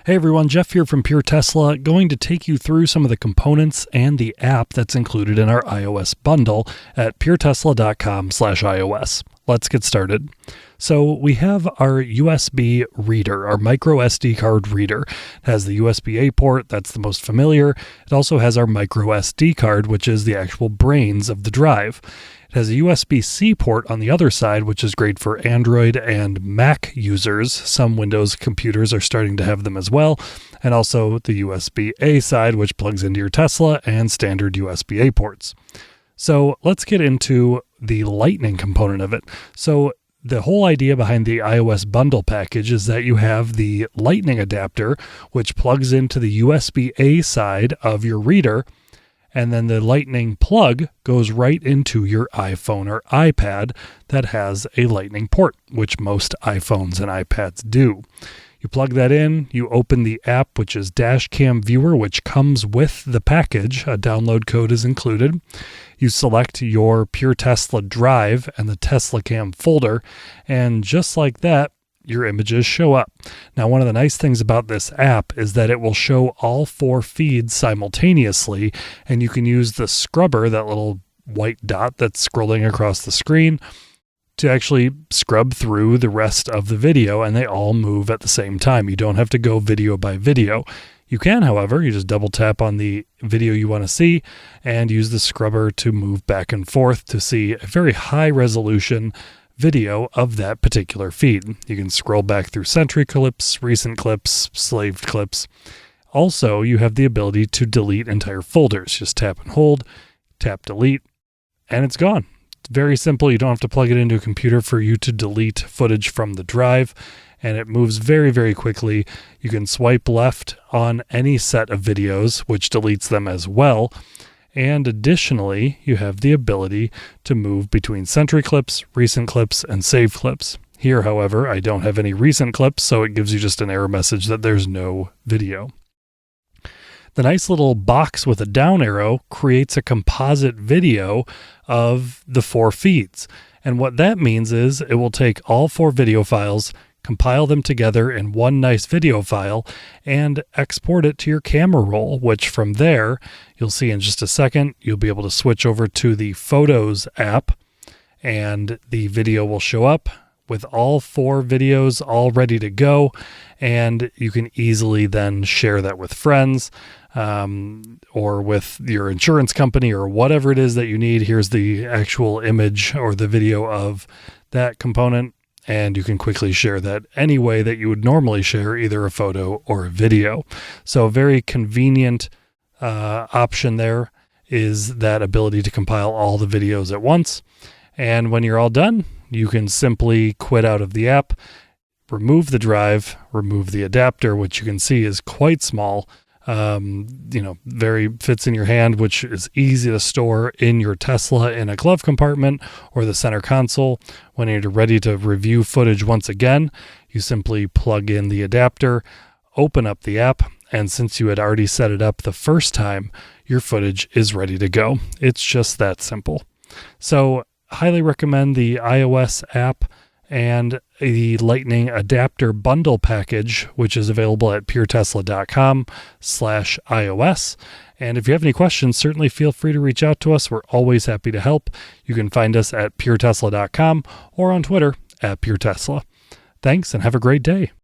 Hey everyone, Jeff here from Pure Tesla, going to take you through some of the components and the app that's included in our iOS bundle at puretesla.com/iOS. Let's get started. So we have our USB reader, our microSD card reader. It has the USB-A port, that's the most familiar. It also has our microSD card, which is the actual brains of the drive. It has a USB-C port on the other side, which is great for Android and Mac users. Some Windows computers are starting to have them as well. And also the USB-A side, which plugs into your Tesla, and standard USB-A ports. So let's get into the Lightning component of it. So the whole idea behind the iOS bundle package is that you have the Lightning adapter, which plugs into the USB-A side of your reader, and then the Lightning plug goes right into your iPhone or iPad that has a Lightning port, which most iPhones and iPads do. You plug that in, you open the app, which is DashCam Viewer, which comes with the package. A download code is included. You select your Pure Tesla drive and the TeslaCam folder, and just like that, your images show up. Now, one of the nice things about this app is that it will show all 4 feeds simultaneously, and you can use the scrubber, that little white dot that's scrolling across the screen, to actually scrub through the rest of the video, and they all move at the same time. You don't have to go video by video. You can, however, you just double tap on the video you want to see and use the scrubber to move back and forth to see a very high resolution video of that particular feed. You can scroll back through sentry clips, recent clips, saved clips. Also, you have the ability to delete entire folders. Just tap and hold, tap delete, and it's gone. It's very simple. You don't have to plug it into a computer for you to delete footage from the drive, and it moves very, very quickly. You can swipe left on any set of videos, which deletes them as well. And additionally, you have the ability to move between sentry clips, recent clips, and saved clips. Here, however, I don't have any recent clips, so it gives you just an error message that there's no video. The nice little box with a down arrow creates a composite video of the 4 feeds. And what that means is it will take all 4 video files, compile them together in one nice video file, and export it to your camera roll, which from there, you'll see in just a second, you'll be able to switch over to the Photos app, and the video will show up with all 4 videos all ready to go, and you can easily then share that with friends, or with your insurance company, or whatever it is that you need. Here's the actual image or the video of that component, and you can quickly share that any way that you would normally share either a photo or a video. So a very convenient option there is that ability to compile all the videos at once. And when you're all done, you can simply quit out of the app, remove the drive, remove the adapter, which you can see is quite small. Very fits in your hand, which is easy to store in your Tesla in a glove compartment or the center console. When you're ready to review footage once again, you simply plug in the adapter, open up the app, and since you had already set it up the first time, your footage is ready to go. It's just that simple. So highly recommend the iOS app and the Lightning adapter bundle package, which is available at puretesla.com/iOS. And if you have any questions, certainly feel free to reach out to us. We're always happy to help. You can find us at puretesla.com or on Twitter at puretesla. Thanks, and have a great day.